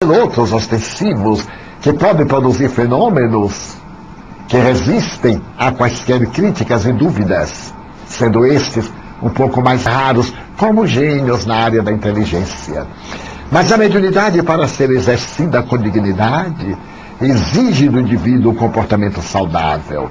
outros ostensivos que podem produzir fenômenos que resistem a quaisquer críticas e dúvidas, sendo estes um pouco mais raros, como gênios na área da inteligência. Mas a mediunidade, para ser exercida com dignidade, exige do indivíduo um comportamento saudável.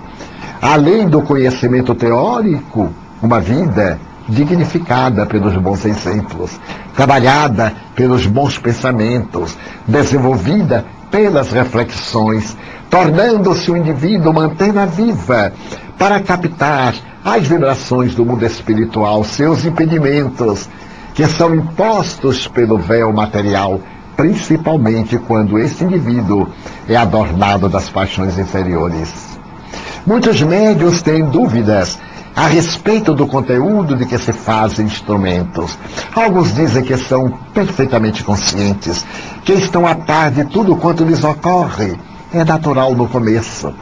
Além do conhecimento teórico, uma vida dignificada pelos bons exemplos, trabalhada pelos bons pensamentos, desenvolvida pelas reflexões, tornando-se o indivíduo uma antena viva para captar as vibrações do mundo espiritual, seus impedimentos, que são impostos pelo véu material, principalmente quando esse indivíduo é adornado das paixões inferiores. Muitos médiuns têm dúvidas a respeito do conteúdo de que se fazem instrumentos. Alguns dizem que são perfeitamente conscientes, que estão a par de tudo quanto lhes ocorre. É natural no começo.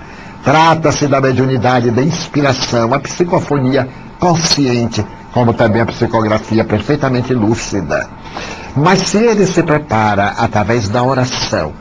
Trata-se da mediunidade da inspiração, a psicofonia consciente, como também a psicografia perfeitamente lúcida. Mas se ele se prepara através da oração,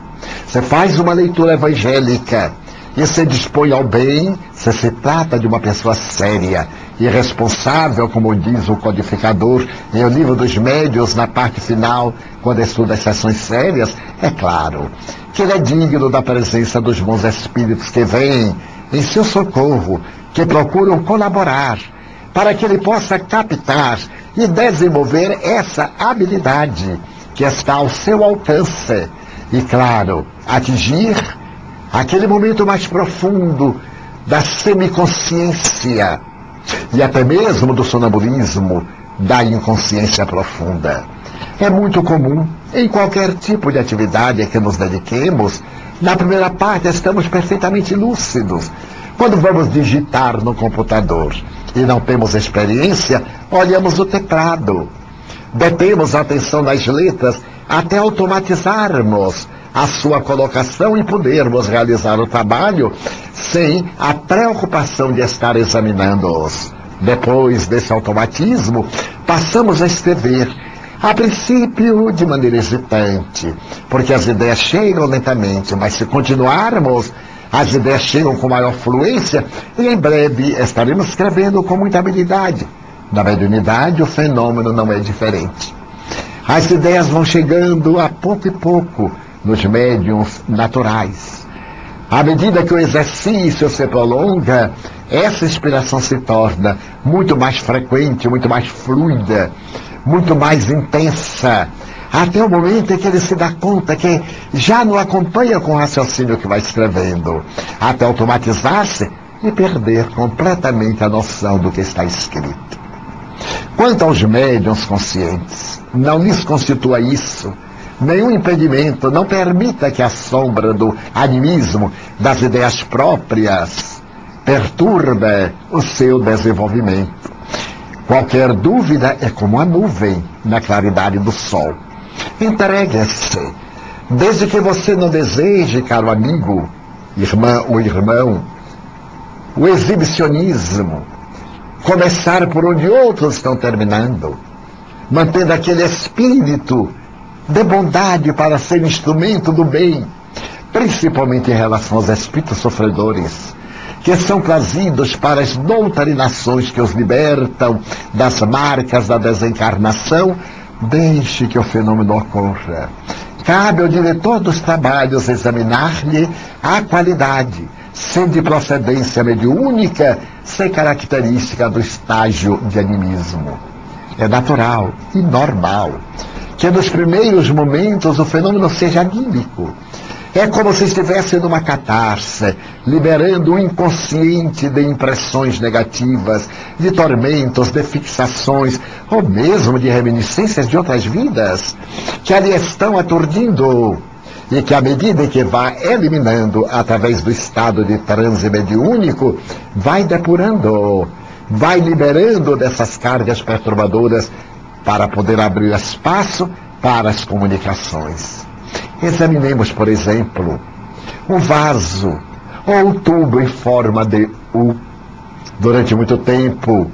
você faz uma leitura evangélica e se dispõe ao bem, se trata de uma pessoa séria e responsável, como diz o codificador em O Livro dos Médiuns, na parte final, quando estuda as sessões sérias, é claro que ele é digno da presença dos bons espíritos que vêm em seu socorro, que procuram colaborar para que ele possa captar e desenvolver essa habilidade que está ao seu alcance e, claro, atingir aquele momento mais profundo da semiconsciência e até mesmo do sonambulismo, da inconsciência profunda. É muito comum, em qualquer tipo de atividade a que nos dediquemos, na primeira parte estamos perfeitamente lúcidos. Quando vamos digitar no computador e não temos experiência, olhamos o teclado, detemos a atenção nas letras até automatizarmos a sua colocação e podermos realizar o trabalho sem a preocupação de estar examinando-os. Depois desse automatismo, passamos a escrever, a princípio de maneira hesitante, porque as ideias chegam lentamente, mas se continuarmos, as ideias chegam com maior fluência e em breve estaremos escrevendo com muita habilidade. Na mediunidade, o fenômeno não é diferente. As ideias vão chegando a pouco e pouco nos médiuns naturais. À medida que o exercício se prolonga, essa inspiração se torna muito mais frequente, muito mais fluida, muito mais intensa, até o momento em que ele se dá conta que já não acompanha com o raciocínio que vai escrevendo, até automatizar-se e perder completamente a noção do que está escrito. Quanto aos médiuns conscientes, não lhes constitua isso nenhum impedimento, não permita que a sombra do animismo, das ideias próprias, perturbe o seu desenvolvimento. Qualquer dúvida é como a nuvem na claridade do sol. Entregue-se, desde que você não deseje, caro amigo, irmã ou irmão, o exibicionismo, começar por onde outros estão terminando, mantendo aquele espírito de bondade para ser instrumento do bem, principalmente em relação aos espíritos sofredores, que são trazidos para as doutrinações que os libertam das marcas da desencarnação. Deixe que o fenômeno ocorra. Cabe ao diretor dos trabalhos examinar-lhe a qualidade, sem de procedência mediúnica, sem característica do estágio de animismo. É natural e normal que nos primeiros momentos o fenômeno seja anímico. É como se estivesse numa catarse, liberando o inconsciente de impressões negativas, de tormentos, de fixações, ou mesmo de reminiscências de outras vidas, que ali estão aturdindo, e que à medida que vai eliminando através do estado de transe mediúnico, vai depurando, vai liberando dessas cargas perturbadoras para poder abrir espaço para as comunicações. Examinemos, por exemplo, um vaso ou um tubo em forma de U, durante muito tempo,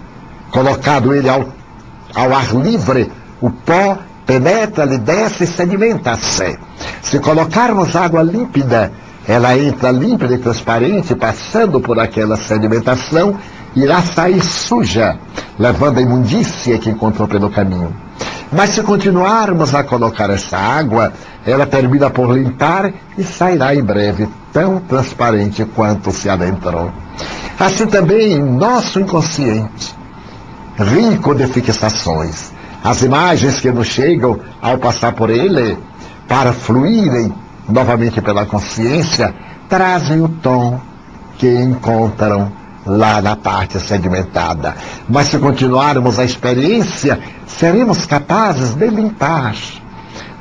colocado ele ao ar livre, o pó penetra-lhe, desce e sedimenta-se. Se colocarmos água límpida, ela entra límpida e transparente, passando por aquela sedimentação, irá sair suja, levando a imundícia que encontrou pelo caminho. Mas se continuarmos a colocar essa água, ela termina por limpar e sairá em breve tão transparente quanto se adentrou. Assim também nosso inconsciente, rico de fixações, as imagens que nos chegam ao passar por ele, para fluírem novamente pela consciência, trazem o tom que encontram lá na parte sedimentada. Mas se continuarmos a experiência, seremos capazes de limpar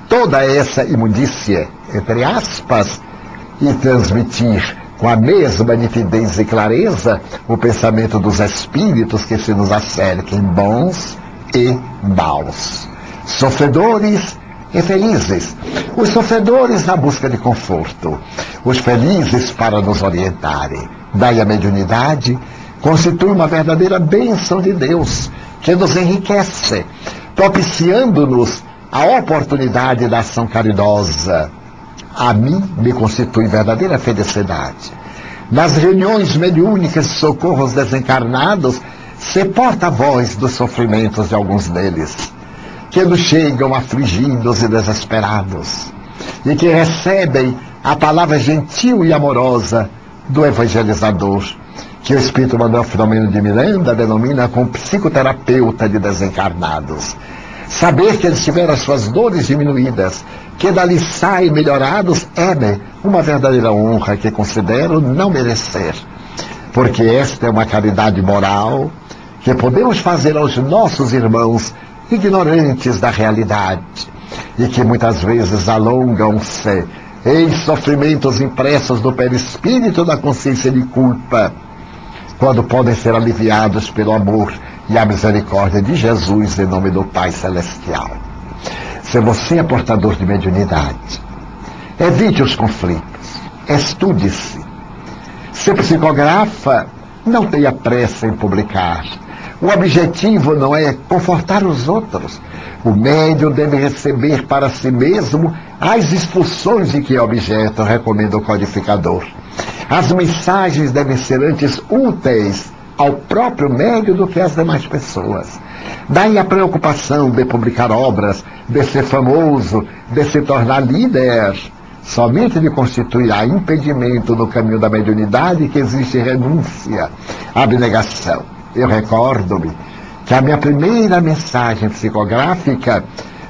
toda essa imundícia, entre aspas, e transmitir com a mesma nitidez e clareza o pensamento dos espíritos que se nos acerquem, bons e maus, sofredores e felizes. Os sofredores na busca de conforto, os felizes para nos orientarem. Daí a mediunidade constitui uma verdadeira bênção de Deus, que nos enriquece, propiciando-nos a oportunidade da ação caridosa. A mim me constitui verdadeira felicidade. Nas reuniões mediúnicas de socorro aos desencarnados, ser porta-voz dos sofrimentos de alguns deles, que nos chegam afligidos e desesperados, e que recebem a palavra gentil e amorosa do evangelizador, que o Espírito Manuel Filomeno de Miranda denomina como psicoterapeuta de desencarnados. Saber que eles tiveram as suas dores diminuídas, que dali saem melhorados, é-me uma verdadeira honra que considero não merecer, porque esta é uma caridade moral que podemos fazer aos nossos irmãos ignorantes da realidade, e que muitas vezes alongam-se em sofrimentos impressos no perispírito da consciência de culpa, quando podem ser aliviados pelo amor e a misericórdia de Jesus em nome do Pai Celestial. Se você é portador de mediunidade, evite os conflitos, estude-se. Se psicografa, não tenha pressa em publicar. O objetivo não é confortar os outros. O médium deve receber para si mesmo as instruções de que é objeto, recomenda o codificador. As mensagens devem ser antes úteis ao próprio médium do que às demais pessoas. Daí a preocupação de publicar obras, de ser famoso, de se tornar líder. Somente lhe constituirá impedimento no caminho da mediunidade, que existe renúncia, abnegação. Eu recordo-me que a minha primeira mensagem psicográfica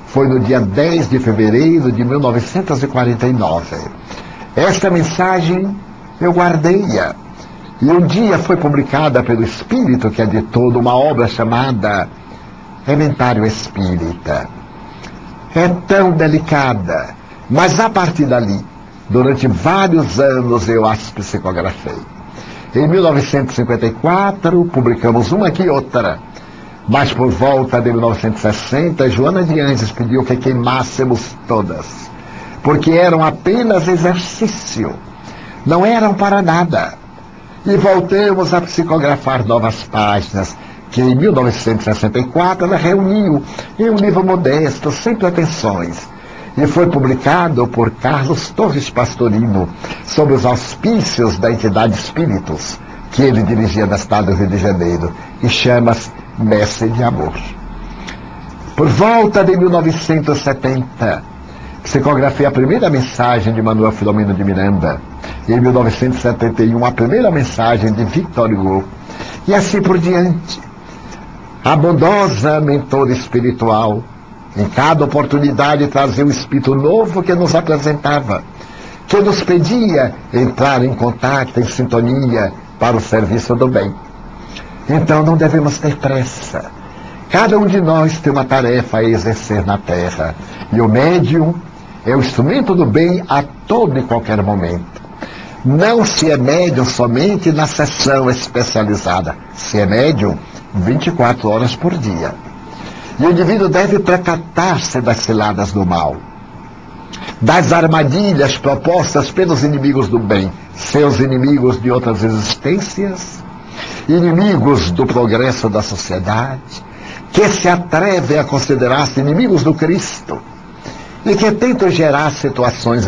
foi no dia 10 de fevereiro de 1949. Esta mensagem eu guardei-a, e um dia foi publicada pelo Espírito, que editou uma obra chamada Inventário Espírita. É tão delicada, mas a partir dali, durante vários anos eu as psicografei. Em 1954, publicamos uma que outra, mas por volta de 1960, Joana de Anjos pediu que queimássemos todas, porque eram apenas exercício, não eram para nada. E voltamos a psicografar novas páginas, que em 1964 ela reuniu em um livro modesto, sem pretensões, e foi publicado por Carlos Torres Pastorino, sob os auspícios da entidade Espíritos, que ele dirigia na cidade do Rio de Janeiro, e chama-se Mestre de Amor. Por volta de 1970, psicografei a primeira mensagem de Manuel Filomeno de Miranda, e em 1971 a primeira mensagem de Victor Hugo, e assim por diante. A bondosa mentora espiritual, em cada oportunidade, trazia um espírito novo que nos apresentava, que nos pedia entrar em contato, em sintonia, para o serviço do bem. Então não devemos ter pressa. Cada um de nós tem uma tarefa a exercer na Terra, e o médium é o instrumento do bem a todo e qualquer momento. Não se é médium somente na sessão especializada, se é médium 24 horas por dia. E o indivíduo deve precatar-se das ciladas do mal, das armadilhas propostas pelos inimigos do bem, seus inimigos de outras existências, inimigos do progresso da sociedade, que se atrevem a considerar-se inimigos do Cristo e que tentam gerar situações